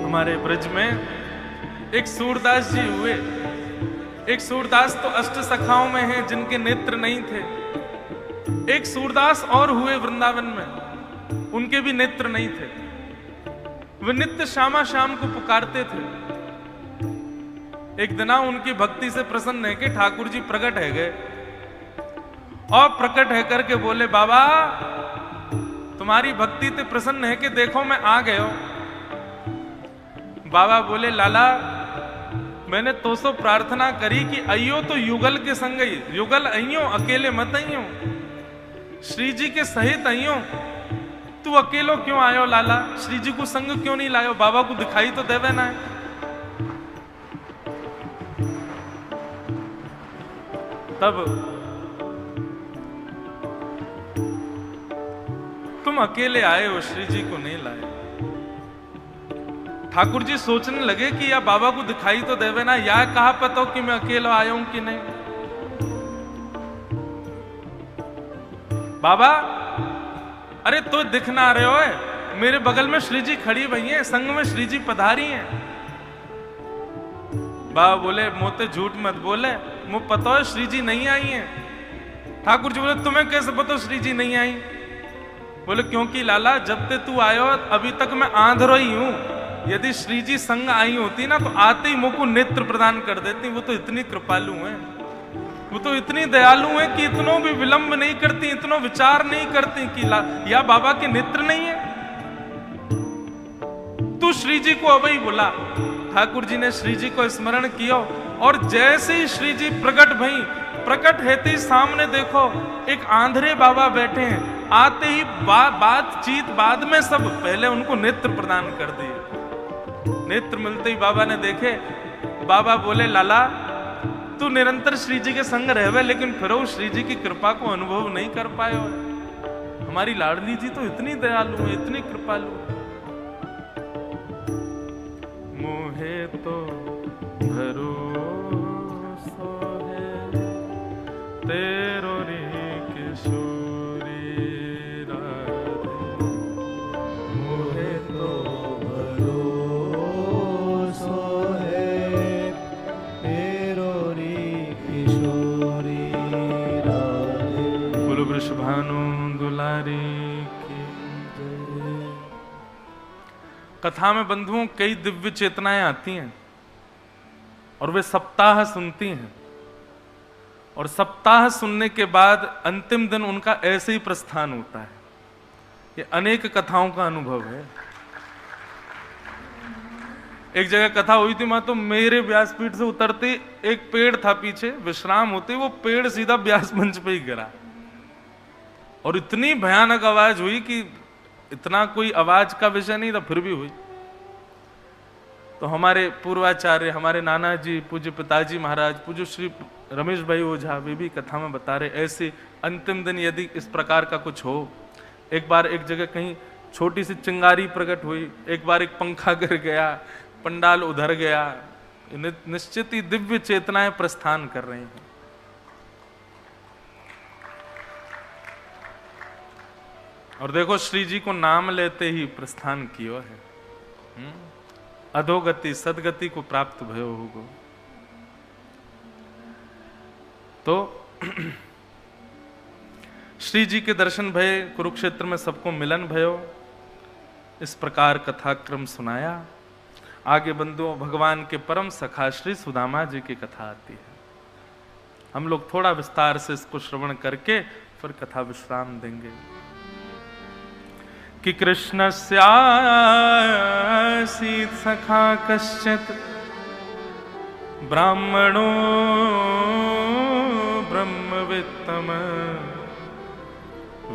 हमारे ब्रज में एक सूरदास जी हुए। एक सूरदास तो अष्ट सखाओं में हैं जिनके नेत्र नहीं थे। एक सूरदास और हुए वृंदावन में, उनके भी नेत्र नहीं थे। वे नित्य श्यामा श्याम को पुकारते थे। एक दिना उनकी भक्ति से प्रसन्न है कि ठाकुर जी प्रकट है गए और प्रकट है करके बोले, बाबा तुम्हारी भक्ति ते प्रसन्न है कि देखो मैं आ गए हो। बाबा बोले, लाला मैंने तो सो प्रार्थना करी कि अयो तो युगल के संग ही, युगल अइयो अकेले मत अइयो, श्री जी के सहित अइयो। तू अकेलो क्यों आयो लाला? श्री जी को संग क्यों नहीं लायो? बाबा को दिखाई तो देवे ना है। तब तुम अकेले आए हो, श्री जी को नहीं लाए। ठाकुर जी सोचने लगे कि या बाबा को दिखाई तो देवे ना, या कहा पता हो कि मैं अकेला आया हूं कि नहीं। बाबा अरे तो दिख ना रहे हो, मेरे बगल में श्री जी खड़ी भई हैं, संग में श्री जी पधारी हैं। बाबा बोले, मोते झूठ मत बोले, मुझे पता है श्री जी नहीं आई हैं। ठाकुर जी बोले, तुम्हें कैसे पता श्री जी नहीं आई? बोले, क्योंकि लाला जब ते तू आयो अभी तक मैं आंधरो ही हूं। यदि श्री जी संग आई होती ना तो आते ही मुझको नेत्र प्रदान कर देती। वो तो इतनी कृपालु हैं, वो तो इतनी दयालु हैं कि इतनो भी विलंब नहीं करती, इतनो विचार नहीं करती कि या बाबा के नेत्र नहीं है। तू श्री जी को अभी बुला। ठाकुर जी ने श्री जी को स्मरण किया और जैसे ही श्री जी प्रकट भई, प्रकट हेते ही सामने देखो एक आंधरे बाबा बैठे हैं। आते ही बातचीत बाद में सब पहले उनको नेत्र प्रदान कर दिए। नेत्र मिलते ही बाबा ने देखे। बाबा बोले, लाला तू निरंतर श्री जी के संग रहवे, लेकिन फिर वो श्री जी की कृपा को अनुभव नहीं कर पाए हो। हमारी लाडली जी तो इतनी दयालु है, इतनी कृपालु। मोहे तो भरोसा है तेरो रे किशोरी राधे। मोहे तो भरोसा है तेरो रे किशोरी राधे। बोलो वृषभानु दुलारी की जय। कथा में बंधुओं कई दिव्य चेतनाएं आती हैं और वे सप्ताह सुनती हैं, और सप्ताह सुनने के बाद अंतिम दिन उनका ऐसे ही प्रस्थान होता है। ये अनेक कथाओं का अनुभव है। एक जगह कथा हुई थी, मां तो मेरे व्यासपीठ से उतरते एक पेड़ था पीछे विश्राम होते, वो पेड़ सीधा व्यास मंच पे ही गिरा और इतनी भयानक आवाज हुई कि इतना कोई आवाज का विषय नहीं था, फिर भी हुई। तो हमारे पूर्वाचार्य, हमारे नाना जी, पूज्य पिताजी महाराज, पूज्य श्री रमेश भाई ओझा, वे भी कथा में बता रहे, ऐसे अंतिम दिन यदि इस प्रकार का कुछ हो। एक बार एक जगह कहीं छोटी सी चिंगारी प्रकट हुई, एक बार एक पंखा गिर गया, पंडाल उधर गया। निश्चित ही दिव्य चेतनाएं प्रस्थान कर रही हैं। और देखो श्री जी को नाम लेते ही प्रस्थान किया है। अधोगति सदगति को प्राप्त भयो होगो। तो श्री जी के दर्शन भय, कुरुक्षेत्र में सबको मिलन भयो। इस प्रकार कथाक्रम सुनाया। आगे बंधुओं भगवान के परम सखा श्री सुदामा जी की कथा आती है। हम लोग थोड़ा विस्तार से इसको श्रवण करके फिर कथा विश्राम देंगे। कि कृष्णस्यासीत् सखा कश्चित् ब्राह्मणो ब्रह्मवित्तम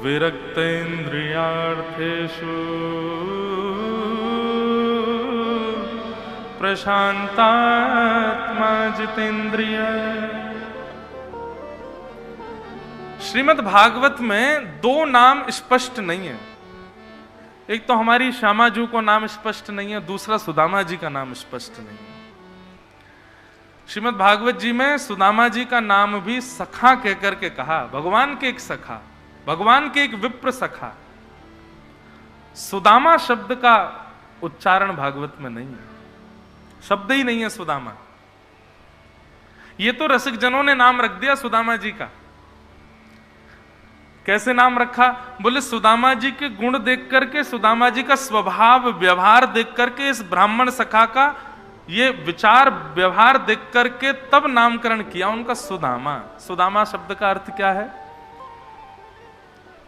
विरक्त इंद्रियार्थेषु प्रशांतात्मा जितेंद्रिय। श्रीमद् भागवत में दो नाम स्पष्ट नहीं है। एक तो हमारी श्यामा जी को नाम स्पष्ट नहीं है, दूसरा सुदामा जी का नाम स्पष्ट नहीं है। श्रीमद् भागवत जी में सुदामा जी का नाम भी सखा कहकर के कहा। भगवान के एक सखा, भगवान के एक विप्र सखा। सुदामा शब्द का उच्चारण भागवत में नहीं है, शब्द ही नहीं है सुदामा। ये तो रसिक जनों ने नाम रख दिया सुदामा जी का। कैसे नाम रखा? बोले सुदामा जी के गुण देख करके, सुदामा जी का स्वभाव व्यवहार देख करके, इस ब्राह्मण सखा का ये विचार व्यवहार देख करके तब नामकरण किया उनका सुदामा। सुदामा शब्द का अर्थ क्या है?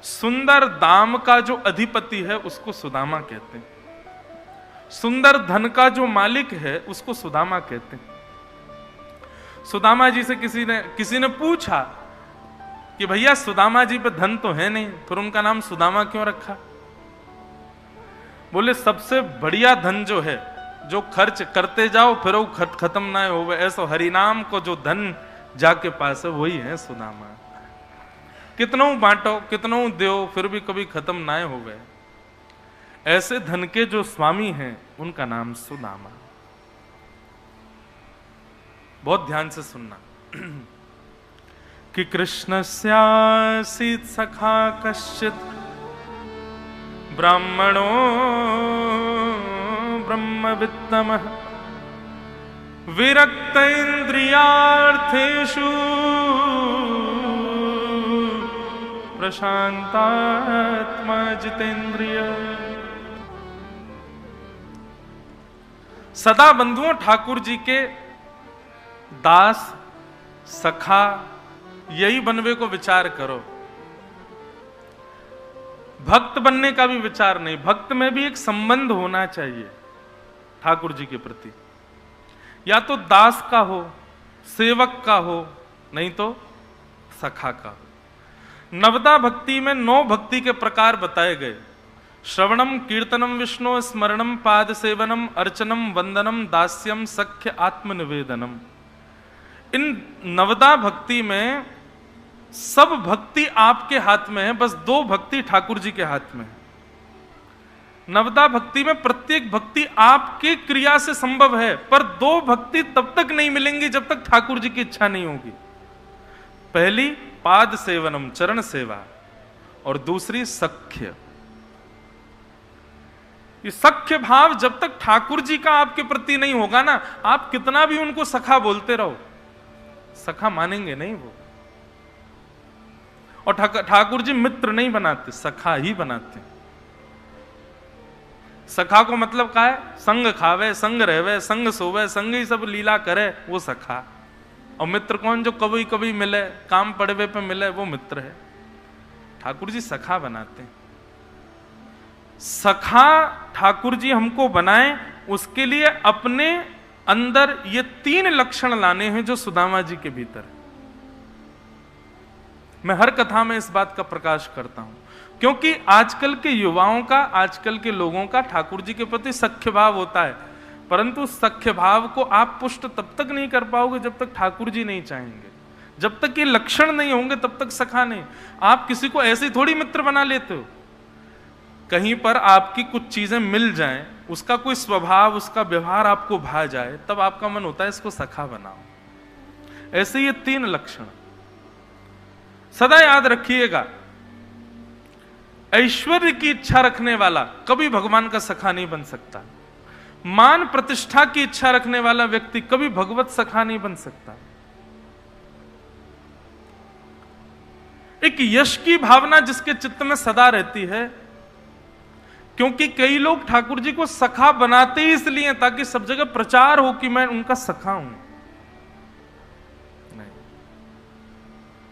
सुंदर दाम का जो अधिपति है उसको सुदामा कहते हैं, सुंदर धन का जो मालिक है उसको सुदामा कहते हैं। सुदामा जी से किसी ने पूछा कि भैया सुदामा जी पे धन तो है नहीं, फिर उनका नाम सुदामा क्यों रखा? बोले सबसे बढ़िया धन जो है, जो खर्च करते जाओ फिर वो खत्म ना हो, ऐसा हरिनाम को जो धन जाके पास है वही है सुदामा। कितनों बांटो कितनों दो फिर भी कभी खत्म ना हो गए, ऐसे धन के जो स्वामी हैं उनका नाम सुदामा। बहुत ध्यान से सुनना कि कृष्णस्यासीत् सखा कश्चित् ब्राह्मणो ब्रह्मवित्तमः विरक्त इंद्रियार्थेषु प्रशांतात्मा जितेंद्रिय। सदा बंधुओं ठाकुर जी के दास सखा यही बनवे को विचार करो। भक्त बनने का भी विचार नहीं, भक्त में भी एक संबंध होना चाहिए ठाकुर जी के प्रति, या तो दास का हो, सेवक का हो, नहीं तो सखा का हो। नवदा भक्ति में 9 भक्ति के प्रकार बताए गए। श्रवणम कीर्तनम विष्णु स्मरणम पाद सेवनम अर्चनम वंदनम दास्यम सख्य आत्मनिवेदनम। इन नवदा भक्ति में सब भक्ति आपके हाथ में है, बस 2 भक्ति ठाकुर जी के हाथ में है। नवदा भक्ति में प्रत्येक भक्ति आपके क्रिया से संभव है, पर 2 भक्ति तब तक नहीं मिलेंगी जब तक ठाकुर जी की इच्छा नहीं होगी। पहली पाद सेवनम चरण सेवा, और दूसरी सख्य। ये सख्य भाव जब तक ठाकुर जी का आपके प्रति नहीं होगा ना, आप कितना भी उनको सखा बोलते रहो, सखा मानेंगे नहीं वो। और ठाकुर जी मित्र नहीं बनाते, सखा ही बनाते। सखा को मतलब क्या है? संग खावे, संग रहवे, संग सोवे, संग ही सब लीला करे, वो सखा। और मित्र कौन? जो कभी कभी मिले, काम पड़वे पे मिले, वो मित्र है। ठाकुर जी सखा बनाते हैं। सखा ठाकुर जी हमको बनाए, उसके लिए अपने अंदर ये 3 लक्षण लाने हैं जो सुदामा जी के भीतर है। मैं हर कथा में इस बात का प्रकाश करता हूं, क्योंकि आजकल के युवाओं का, आजकल के लोगों का ठाकुर जी के प्रति सख्य भाव होता है, परंतु सख्य भाव को आप पुष्ट तब तक नहीं कर पाओगे जब तक ठाकुर जी नहीं चाहेंगे। जब तक ये लक्षण नहीं होंगे तब तक सखा नहीं। आप किसी को ऐसे थोड़ी मित्र बना लेते हो। कहीं पर आपकी कुछ चीजें मिल जाएं, उसका कोई स्वभाव, उसका व्यवहार आपको भा जाए, तब आपका मन होता है इसको सखा बनाओ। ऐसे ये 3 लक्षण सदा याद रखिएगा। ऐश्वर्य की इच्छा रखने वाला कभी भगवान का सखा नहीं बन सकता। मान प्रतिष्ठा की इच्छा रखने वाला व्यक्ति कभी भगवत सखा नहीं बन सकता। एक यश की भावना जिसके चित्त में सदा रहती है, क्योंकि कई लोग ठाकुर जी को सखा बनाते ही इसलिए ताकि सब जगह प्रचार हो कि मैं उनका सखा हूं। नहीं,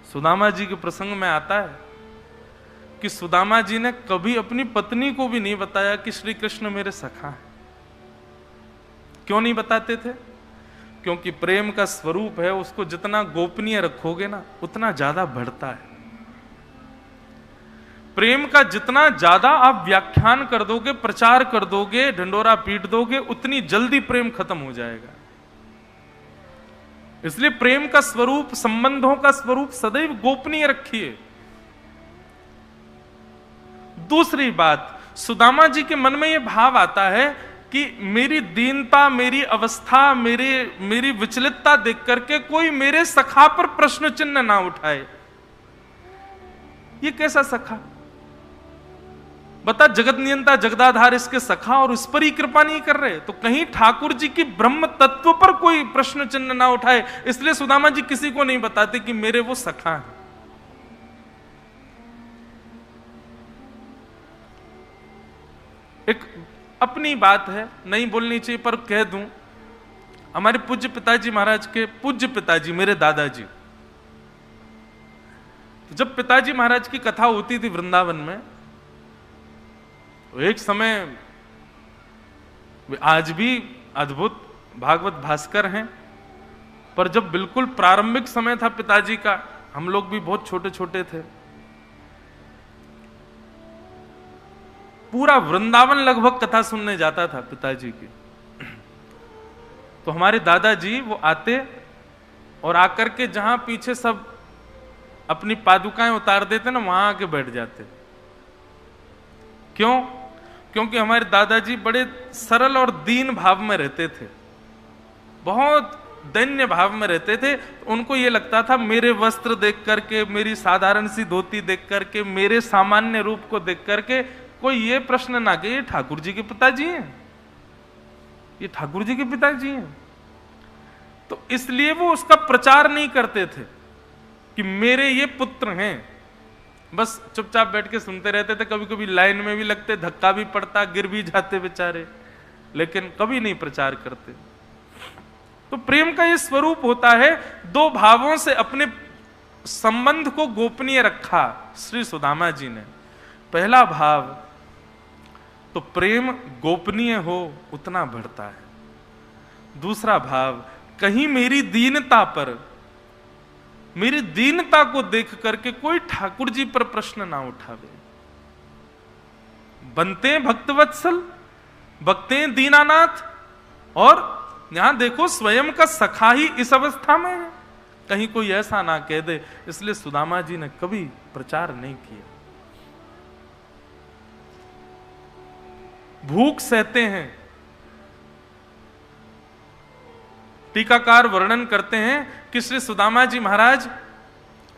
सुदामा जी के प्रसंग में आता है कि सुदामा जी ने कभी अपनी पत्नी को भी नहीं बताया कि श्री कृष्ण मेरे सखा हैं। क्यों नहीं बताते थे? क्योंकि प्रेम का स्वरूप है, उसको जितना गोपनीय रखोगे ना उतना ज्यादा बढ़ता है। प्रेम का जितना ज्यादा आप व्याख्यान कर दोगे, प्रचार कर दोगे, ढंडोरा पीट दोगे, उतनी जल्दी प्रेम खत्म हो जाएगा। इसलिए प्रेम का स्वरूप, संबंधों का स्वरूप सदैव गोपनीय रखिए। दूसरी बात, सुदामा जी के मन में यह भाव आता है कि मेरी दीनता, मेरी अवस्था, मेरी विचलितता देख करके कोई मेरे सखा पर प्रश्न चिन्ह ना उठाए। ये कैसा सखा? बता, जगत नियंता जगदाधार इसके सखा और उस पर ही कृपा नहीं कर रहे, तो कहीं ठाकुर जी की ब्रह्म तत्व पर कोई प्रश्न चिन्ह ना उठाए, इसलिए सुदामा जी किसी को नहीं बताते कि मेरे वो सखा हैं। एक अपनी बात है, नहीं बोलनी चाहिए पर कह दूं, हमारे पूज्य पिताजी महाराज के पूज्य पिताजी मेरे दादाजी, जब पिताजी महाराज की कथा होती थी वृंदावन में, एक समय, आज भी अद्भुत भागवत भास्कर हैं, पर जब बिल्कुल प्रारंभिक समय था पिताजी का, हम लोग भी बहुत छोटे छोटे थे, पूरा वृंदावन लगभग कथा सुनने जाता था पिताजी की। तो हमारे दादाजी वो आते और आकर के जहां पीछे सब अपनी पादुकाएं उतार देते ना, वहां आके बैठ जाते। क्यों? क्योंकि हमारे दादाजी बड़े सरल और दीन भाव में रहते थे, बहुत दैन्य भाव में रहते थे। उनको ये लगता था मेरे वस्त्र देख करके, मेरी साधारण सी धोती देख करके, मेरे सामान्य रूप को देख करके कोई ये प्रश्न ना कि ये ठाकुर जी के पिताजी हैं, ये ठाकुर जी के पिताजी हैं। तो इसलिए वो उसका प्रचार नहीं करते थे कि मेरे ये पुत्र हैं, बस चुपचाप बैठ के सुनते रहते थे। कभी कभी लाइन में भी लगते, धक्का भी पड़ता, गिर भी जाते बेचारे, लेकिन कभी नहीं प्रचार करते। तो प्रेम का ये स्वरूप होता है, दो भावों से अपने संबंध को गोपनीय रखा श्री सुदामा जी ने। पहला भाव तो प्रेम गोपनीय हो उतना बढ़ता है। दूसरा भाव, कहीं मेरी दीनता पर, मेरी दीनता को देख करके कोई ठाकुर जी पर प्रश्न ना उठावे। बनते भक्तवत्सल, बकते दीनानाथ, और यहां देखो स्वयं का सखा ही इस अवस्था में है, कहीं कोई ऐसा ना कह दे। इसलिए सुदामा जी ने कभी प्रचार नहीं किया। भूख सहते हैं, टीकाकार वर्णन करते हैं कि श्री सुदामा जी महाराज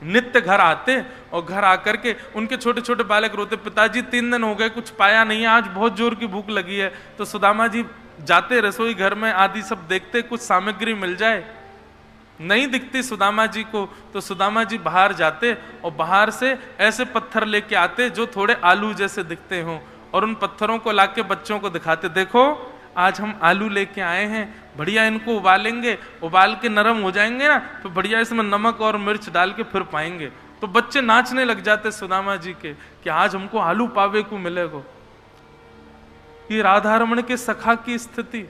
नित्य घर आते और घर आकर के उनके छोटे छोटे बालक रोते, पिताजी 3 दिन हो गए कुछ पाया नहीं है, आज बहुत जोर की भूख लगी है। तो सुदामा जी जाते रसोई घर में आदि सब देखते, कुछ सामग्री मिल जाए, नहीं दिखती सुदामा जी को, तो सुदामा जी बाहर जाते और बाहर से ऐसे पत्थर लेके आते जो थोड़े आलू जैसे दिखते हों, और उन पत्थरों को लाके बच्चों को दिखाते, देखो आज हम आलू लेके आए हैं, बढ़िया इनको उबालेंगे, उबाल के नरम हो जाएंगे ना, तो बढ़िया इसमें नमक और मिर्च डाल के फिर पाएंगे। तो बच्चे नाचने लग जाते सुदामा जी के कि आज हमको आलू पावे को मिलेगा। ये राधारमण के सखा की स्थिति,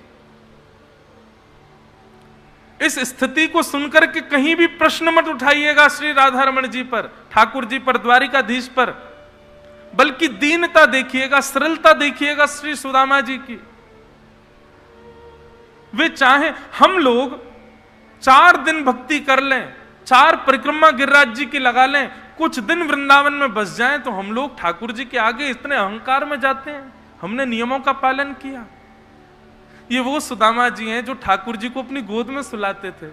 इस स्थिति को सुनकर के कहीं भी प्रश्न मत उठाइएगा श्री राधारमण जी पर, ठाकुर जी पर, द्वारिकाधीश पर, बल्कि दीनता देखिएगा, सरलता देखिएगा श्री सुदामा जी की। वे चाहे हम लोग 4 दिन भक्ति कर लें, 4 परिक्रमा गिरिराज जी की लगा लें, कुछ दिन वृंदावन में बस जाएं, तो हम लोग ठाकुर जी के आगे इतने अहंकार में जाते हैं, हमने नियमों का पालन किया। ये वो सुदामा जी हैं जो ठाकुर जी को अपनी गोद में सुलाते थे।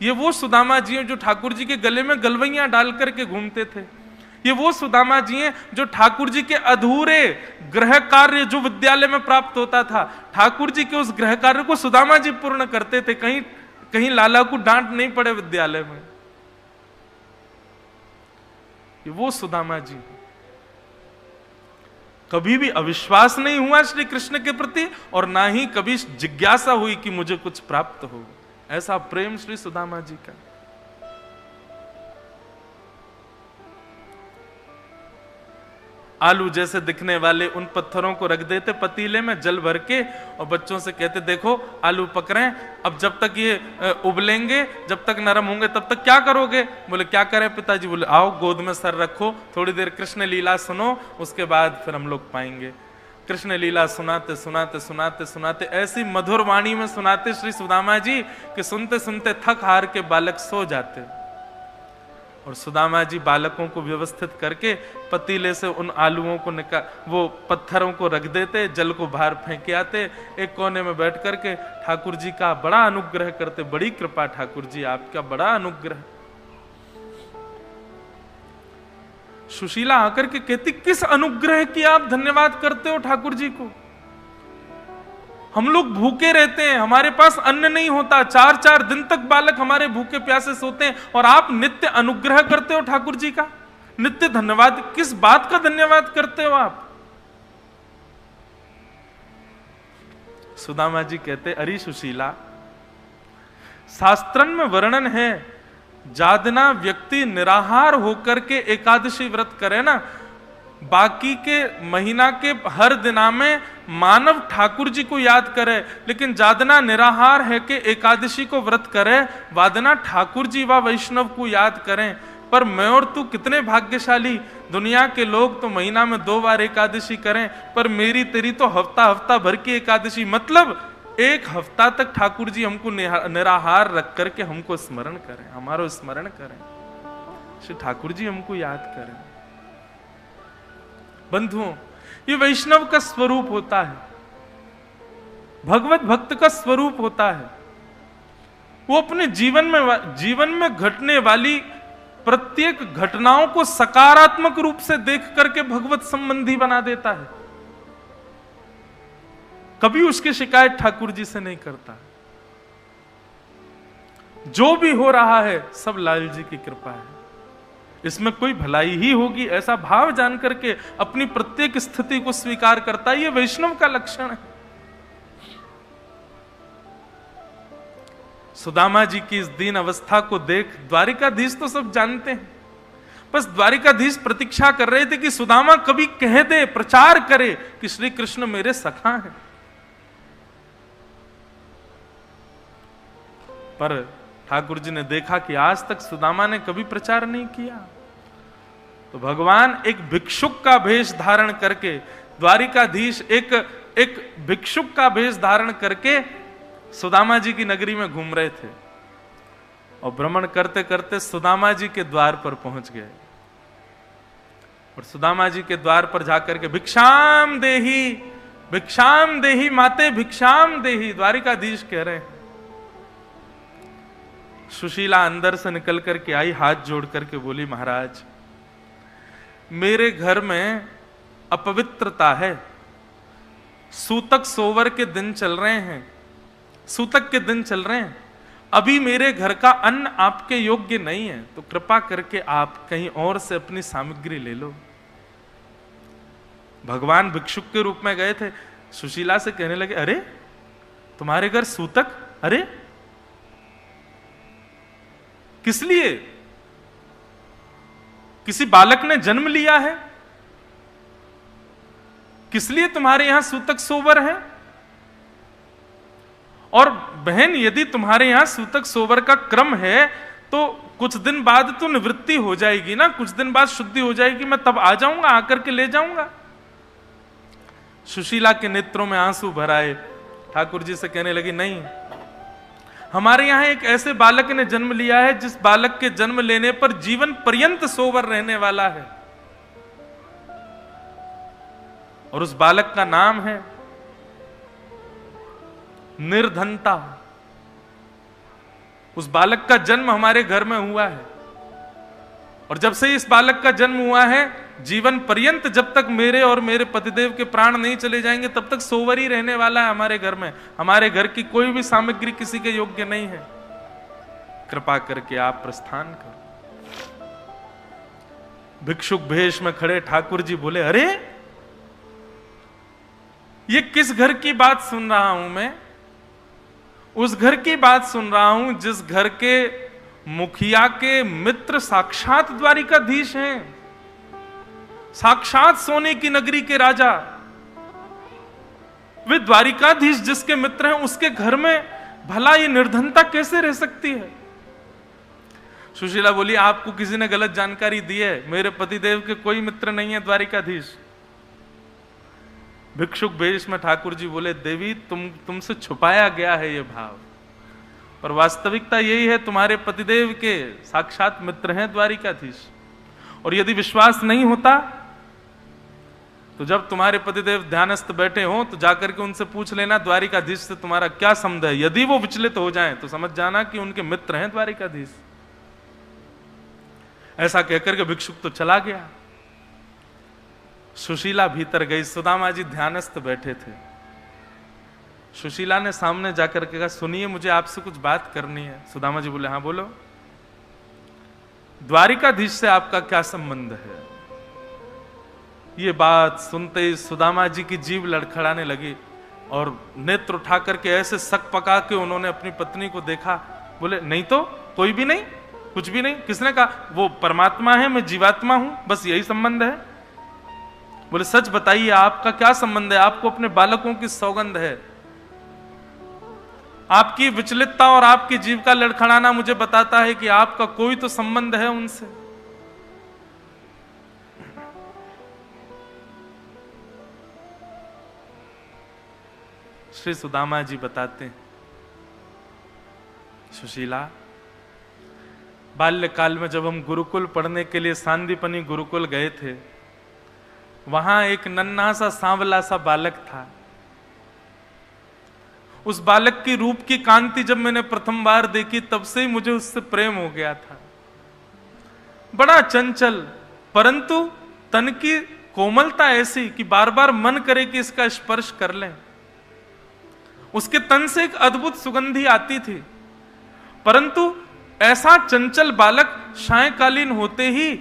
ये वो सुदामा जी हैं जो ठाकुर जी के गले में गलवैयां डाल करके घूमते थे। ये वो सुदामा जी हैं जो ठाकुर जी के अधूरे गृह कार्य जो विद्यालय में प्राप्त होता था, ठाकुर जी के उस गृह कार्य को सुदामा जी पूर्ण करते थे। कहीं कहीं लाला को डांट नहीं पड़े विद्यालय में। ये वो सुदामा जी, कभी भी अविश्वास नहीं हुआ श्री कृष्ण के प्रति, और ना ही कभी जिज्ञासा हुई कि मुझे कुछ प्राप्त हो। ऐसा प्रेम श्री सुदामा जी का। आलू जैसे दिखने वाले उन पत्थरों को रख देते पतीले में जल भर के, और बच्चों से कहते देखो आलू पक रहे हैं, अब जब तक ये उबलेंगे, जब तक नरम होंगे, तब तक क्या करोगे? बोले क्या करें पिताजी? बोले आओ गोद में सर रखो, थोड़ी देर कृष्ण लीला सुनो, उसके बाद फिर हम लोग पाएंगे। कृष्ण लीला सुनाते सुनाते सुनाते सुनाते ऐसी मधुर वाणी में सुनाते श्री सुदामा जी कि सुनते सुनते थक हार के बालक सो जाते। और सुदामा जी बालकों को व्यवस्थित करके पतीले से उन आलूओं को वो पत्थरों को रख देते, जल को बाहर फेंक आते, एक कोने में बैठ करके ठाकुर जी का बड़ा अनुग्रह करते। बड़ी कृपा ठाकुर जी, आपका बड़ा अनुग्रह। सुशीला आकर के कहती, किस अनुग्रह की आप धन्यवाद करते हो ठाकुर जी को? हम लोग भूखे रहते हैं, हमारे पास अन्न नहीं होता, 4-4 दिन तक बालक हमारे भूखे प्यासे सोते हैं, और आप नित्य अनुग्रह करते हो ठाकुर जी का, नित्य धन्यवाद। किस बात का धन्यवाद करते हो आप? सुदामा जी कहते, अरे सुशीला, शास्त्रन में वर्णन है, जादना व्यक्ति निराहार होकर के एकादशी व्रत करे ना, बाकी के महीना के हर दिना में मानव ठाकुर जी को याद करे, लेकिन जादना निराहार है कि एकादशी को व्रत करे, वादना ठाकुर जी व वैष्णव को याद करें। पर मैं और तू कितने भाग्यशाली, दुनिया के लोग तो महीना में 2 बार एकादशी करें, पर मेरी तेरी तो हफ्ता हफ्ता भर की एकादशी, मतलब 1 हफ्ता तक ठाकुर जी हमको निराहार रख करके हमको स्मरण करें, हमारा स्मरण करें, श्री ठाकुर जी हमको याद करें। बंधुओं, ये वैष्णव का स्वरूप होता है, भगवत भक्त का स्वरूप होता है। वो अपने जीवन में घटने वाली प्रत्येक घटनाओं को सकारात्मक रूप से देख करके भगवत संबंधी बना देता है, कभी उसकी शिकायत ठाकुर जी से नहीं करता। जो भी हो रहा है सब लाल जी की कृपा है, इसमें कोई भलाई ही होगी, ऐसा भाव जान करके अपनी प्रत्येक स्थिति को स्वीकार करता है। यह वैष्णव का लक्षण है। सुदामा जी की इस दीन अवस्था को देख द्वारिकाधीश तो सब जानते हैं, बस द्वारिकाधीश प्रतीक्षा कर रहे थे कि सुदामा कभी कह दे, प्रचार करे कि श्री कृष्ण मेरे सखा हैं। पर ठाकुर जी ने देखा कि आज तक सुदामा ने कभी प्रचार नहीं किया, तो भगवान एक भिक्षुक का भेष धारण करके, द्वारिकाधीश एक भिक्षुक का भेष धारण करके सुदामा जी की नगरी में घूम रहे थे, और भ्रमण करते करते सुदामा जी के द्वार पर पहुंच गए, और सुदामा जी के द्वार पर जाकर के भिक्षाम देही माते भिक्षाम देही, द्वारिकाधीश कह रहे हैं। सुशीला अंदर से निकल करके आई, हाथ जोड़ करके बोली, महाराज मेरे घर में अपवित्रता है, सूतक सोवर के दिन चल रहे हैं, सूतक के दिन चल रहे हैं, अभी मेरे घर का अन्न आपके योग्य नहीं है, तो कृपा करके आप कहीं और से अपनी सामग्री ले लो। भगवान भिक्षुक के रूप में गए थे, सुशीला से कहने लगे, अरे तुम्हारे घर सूतक? अरे किस लिए? किसी बालक ने जन्म लिया है? किस लिए तुम्हारे यहां सूतक सोवर है? और बहन, यदि तुम्हारे यहां सूतक सोवर का क्रम है तो कुछ दिन बाद तो निवृत्ति हो जाएगी ना, कुछ दिन बाद शुद्धि हो जाएगी, मैं तब आ जाऊंगा, आकर के ले जाऊंगा। सुशीला के नेत्रों में आंसू भर आए, ठाकुर जी से कहने लगी, नहीं, हमारे यहां एक ऐसे बालक ने जन्म लिया है जिस बालक के जन्म लेने पर जीवन पर्यंत सोवर रहने वाला है, और उस बालक का नाम है निर्धनता। उस बालक का जन्म हमारे घर में हुआ है, और जब से इस बालक का जन्म हुआ है, जीवन पर्यंत जब तक मेरे और मेरे पतिदेव के प्राण नहीं चले जाएंगे तब तक सोवर ही रहने वाला है हमारे घर में। हमारे घर की कोई भी सामग्री किसी के योग्य नहीं है, कृपा करके आप प्रस्थान करो। भिक्षुक भेष में खड़े ठाकुर जी बोले, अरे ये किस घर की बात सुन रहा हूं मैं? उस घर की बात सुन रहा हूं जिस घर के मुखिया के मित्र साक्षात द्वारिकाधीश हैं, साक्षात सोने की नगरी के राजा। वे द्वारिकाधीश जिसके मित्र हैं, उसके घर में भला ये निर्धनता कैसे रह सकती है? सुशीला बोली, आपको किसी ने गलत जानकारी दी है, मेरे पतिदेव के कोई मित्र नहीं है द्वारिकाधीश। भिक्षुक भेष में ठाकुर जी बोले, देवी तुमसे छुपाया गया है ये भाव, पर वास्तविकता यही है, तुम्हारे पतिदेव के साक्षात मित्र हैं द्वारिकाधीश। और यदि विश्वास नहीं होता तो जब तुम्हारे पतिदेव ध्यानस्थ बैठे हो तो जाकर के उनसे पूछ लेना द्वारिकाधीश से तुम्हारा क्या संबंध है। यदि वो विचलित हो जाएं तो समझ जाना कि उनके मित्र हैं द्वारिकाधीश। ऐसा कहकर के भिक्षुक तो चला गया। सुशीला भीतर गई, सुदामा जी ध्यानस्थ बैठे थे। सुशीला ने सामने जाकर के कहा, सुनिए मुझे आपसे कुछ बात करनी है। सुदामा जी बोले, हाँ बोलो। द्वारिकाधीश से आपका क्या संबंध है? ये बात सुनते ही सुदामा जी की जीभ लड़खड़ाने लगी और नेत्र उठा करके ऐसे सक पका के उन्होंने अपनी पत्नी को देखा। बोले, नहीं तो कोई भी नहीं, कुछ भी नहीं। किसने कहा? वो परमात्मा है, मैं जीवात्मा हूं, बस यही संबंध है। बोले, सच बताइए आपका क्या संबंध है? आपको अपने बालकों की सौगंध है। आपकी विचलितता और आपकी जीव का लड़खड़ाना मुझे बताता है कि आपका कोई तो संबंध है उनसे। श्री सुदामा जी बताते हैं, सुशीला, बाल्यकाल में जब हम गुरुकुल पढ़ने के लिए सांदीपनी गुरुकुल गए थे, वहां एक नन्हा सा सांवला सा बालक था। उस बालक की रूप की कांति जब मैंने प्रथम बार देखी, तब से ही मुझे उससे प्रेम हो गया था। बड़ा चंचल, परंतु तन की कोमलता ऐसी कि बार बार मन करे कि इसका स्पर्श कर लें। उसके तन से एक अद्भुत सुगंधी आती थी, परंतु ऐसा चंचल बालक सायंकालीन होते ही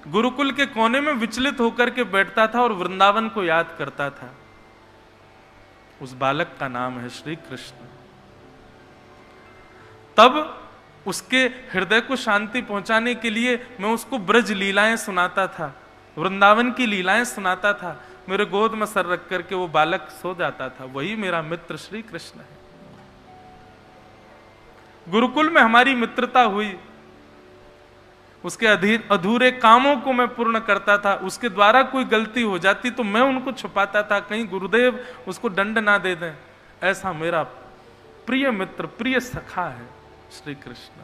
गुरुकुल के कोने में विचलित होकर के बैठता था और वृंदावन को याद करता था। उस बालक का नाम है श्री कृष्ण। तब उसके हृदय को शांति पहुंचाने के लिए मैं उसको ब्रज लीलाएं सुनाता था, वृंदावन की लीलाएं सुनाता था। मेरे गोद में सर रख करके वो बालक सो जाता था। वही मेरा मित्र श्री कृष्ण है। गुरुकुल में हमारी मित्रता हुई। उसके अधूरे कामों को मैं पूर्ण करता था। उसके द्वारा कोई गलती हो जाती तो मैं उनको छुपाता था, कहीं गुरुदेव उसको दंड ना दे दें। ऐसा मेरा प्रिय मित्र, प्रिय सखा है श्री कृष्ण।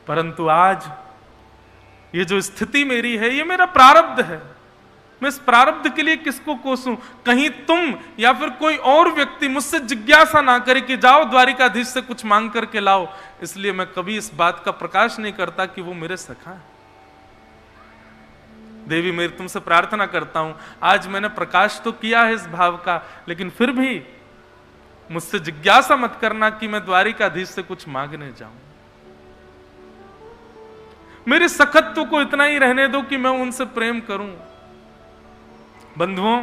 परंतु आज ये जो स्थिति मेरी है, ये मेरा प्रारब्ध है। मैं इस प्रारब्ध के लिए किसको कोसूं? कहीं तुम या फिर कोई और व्यक्ति मुझसे जिज्ञासा ना करे कि जाओ द्वारिकाधीश से कुछ मांग करके लाओ। इसलिए मैं कभी इस बात का प्रकाश नहीं करता कि वो मेरे सखा है। देवी, मेरी तुमसे प्रार्थना करता हूं, आज मैंने प्रकाश तो किया है इस भाव का, लेकिन फिर भी मुझसे जिज्ञासा मत करना कि मैं द्वारिकाधीश से कुछ मांगने जाऊं। मेरे सखत्व को इतना ही रहने दो कि मैं उनसे प्रेम करूं। बंधुओं,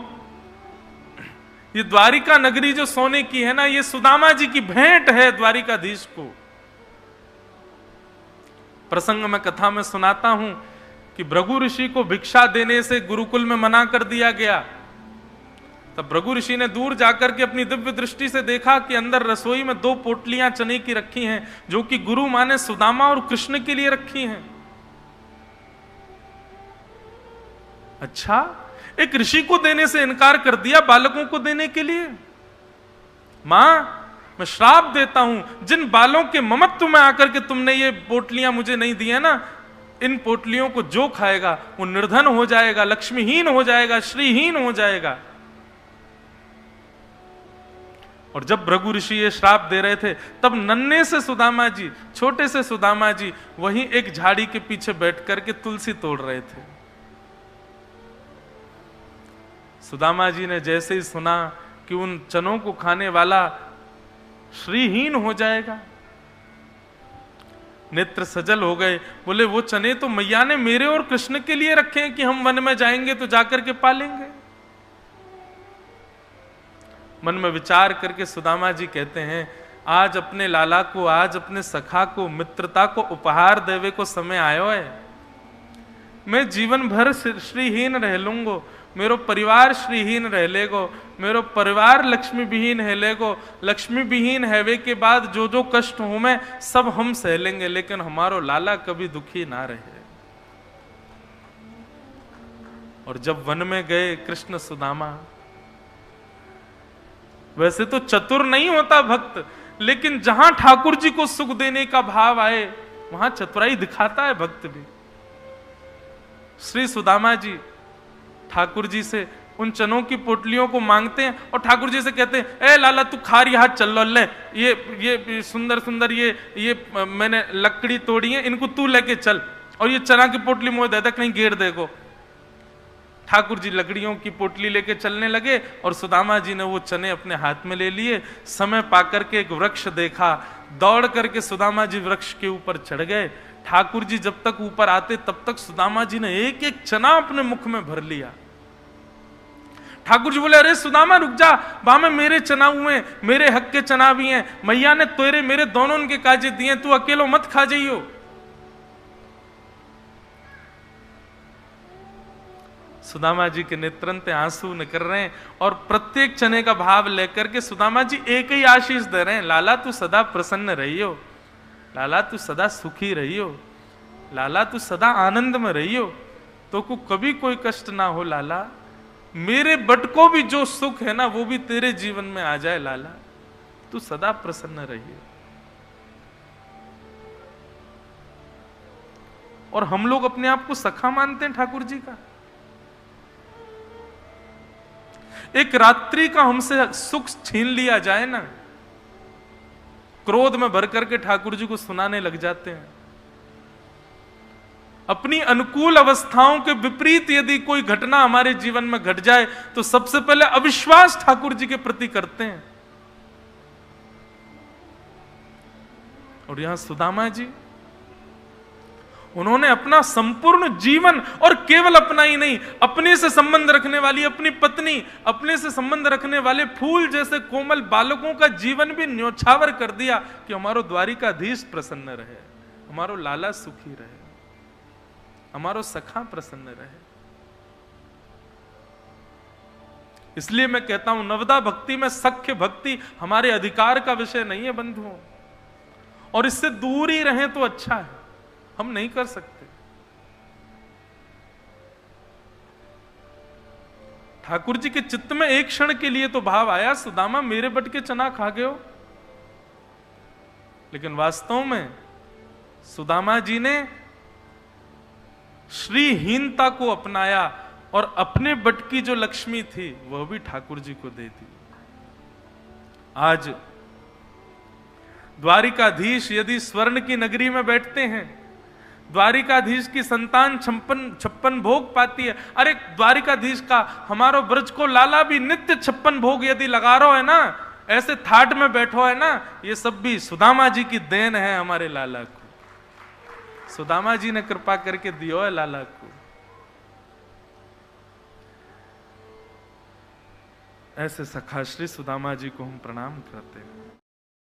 ये द्वारिका नगरी जो सोने की है ना, ये सुदामा जी की भेंट है द्वारिकाधीश को। प्रसंग में कथा में सुनाता हूं कि भृगु ऋषि को भिक्षा देने से गुरुकुल में मना कर दिया गया। तब भृगु ऋषि ने दूर जाकर के अपनी दिव्य दृष्टि से देखा कि अंदर रसोई में 2 पोटलियां चने की रखी हैं, जो कि गुरु मां ने सुदामा और कृष्ण के लिए रखी हैं। अच्छा, एक ऋषि को देने से इनकार कर दिया बालकों को देने के लिए। मां, मैं श्राप देता हूं, जिन बालों के ममत्व में आकर के तुमने ये पोटलियां मुझे नहीं दी है ना, इन पोटलियों को जो खाएगा वो निर्धन हो जाएगा, लक्ष्मीहीन हो जाएगा, श्रीहीन हो जाएगा। और जब भृगु ऋषि ये श्राप दे रहे थे, तब नन्हे से सुदामा जी, छोटे से सुदामा जी वहीं एक झाड़ी के पीछे बैठ करके तुलसी तोड़ रहे थे। सुदामा जी ने जैसे ही सुना कि उन चनों को खाने वाला श्रीहीन हो जाएगा, नेत्र सजल हो गए। बोले, वो चने तो मैया ने मेरे और कृष्ण के लिए रखे हैं कि हम वन में जाएंगे तो जाकर के पालेंगे। मन में विचार करके सुदामा जी कहते हैं, आज अपने लाला को, आज अपने सखा को, मित्रता को उपहार देवे को समय आयो है। मैं जीवन भर श्रीहीन रह लूंगो, मेरो परिवार श्रीहीन रह लेगो, मेरो परिवार लक्ष्मी विहीन है लेगो। लक्ष्मी विहीन हैवे के बाद जो जो कष्ट हो मैं सब हम सह लेंगे, लेकिन हमारो लाला कभी दुखी ना रहे। और जब वन में गए कृष्ण सुदामा, वैसे तो चतुर नहीं होता भक्त, लेकिन जहां ठाकुर जी को सुख देने का भाव आए वहां चतुराई दिखाता है भक्त भी। श्री सुदामा जी ठाकुर जी से उन चनों की पोटलियों को मांगते हैं और ठाकुर जी से कहते हैं, ए लाला तू खारी हाथ चल लो, ले ये सुंदर सुंदर ये मैंने लकड़ी तोड़ी है, इनको तू लेके चल और ये चना की पोटली मुझे दे दे, कहीं गेर देगो। ठाकुर जी लकड़ियों की पोटली लेके चलने लगे और सुदामा जी ने वो चने अपने हाथ में ले लिए। समय पाकर के एक वृक्ष देखा, दौड़ करके सुदामा जी वृक्ष के ऊपर चढ़ गए। ठाकुर जी जब तक ऊपर आते तब तक सुदामा जी ने एक एक चना अपने मुख में भर लिया। ठाकुर जी बोले, अरे सुदामा रुक जा, बा में मेरे चना हुए, मेरे हक के चना भी हैं, मैया ने तेरे मेरे दोनों उनके काजे दिए, तू अकेलो मत खा जाइयो। सुदामा जी के नेत्रंते आंसू निकल रहे हैं और प्रत्येक चने का भाव लेकर के सुदामा जी एक ही आशीष दे रहे हैं, लाला तू सदा प्रसन्न रहियो, लाला तू सदा सुखी रहियो, लाला तू सदा आनंद में रहियो, तो को कभी कोई कष्ट ना हो लाला, मेरे बट को भी जो सुख है ना वो भी तेरे जीवन में आ जाए लाला, तू सदा प्रसन्न रहिए। और हम लोग अपने आप को सखा मानते हैं ठाकुर जी का। एक रात्रि का हमसे सुख छीन लिया जाए ना, क्रोध में भर करके ठाकुर जी को सुनाने लग जाते हैं। अपनी अनुकूल अवस्थाओं के विपरीत यदि कोई घटना हमारे जीवन में घट जाए तो सबसे पहले अविश्वास ठाकुर जी के प्रति करते हैं। और यहां सुदामा जी, उन्होंने अपना संपूर्ण जीवन, और केवल अपना ही नहीं, अपने से संबंध रखने वाली अपनी पत्नी, अपने से संबंध रखने वाले फूल जैसे कोमल बालकों का जीवन भी न्योछावर कर दिया कि हमारो द्वारिकाधीश प्रसन्न रहे, हमारो लाला सुखी रहे, हमारो सखा प्रसन्न रहे। इसलिए मैं कहता हूं नवदा भक्ति में सख्य भक्ति हमारे अधिकार का विषय नहीं है बंधुओं, और इससे दूर ही रहें तो अच्छा है, हम नहीं कर सकते। ठाकुर जी के चित्त में एक क्षण के लिए तो भाव आया, सुदामा मेरे बट के चना खा गए हो, लेकिन वास्तव में सुदामा जी ने श्रीहीनता को अपनाया और अपने बट की जो लक्ष्मी थी वह भी ठाकुर जी को दे दी। आज द्वारिकाधीश यदि स्वर्ण की नगरी में बैठते हैं, द्वारिकाधीश की संतान 56 भोग पाती है। अरे द्वारिकाधीश का हमारो ब्रज को लाला भी नित्य 56 भोग यदि लगा रहा है ना, ऐसे थाट में बैठो है ना, ये सब भी सुदामा जी की देन है हमारे लाला को। सुदामा जी ने कृपा करके दियो है लाला को। ऐसे सखा श्री सुदामा जी को हम प्रणाम करते हैं।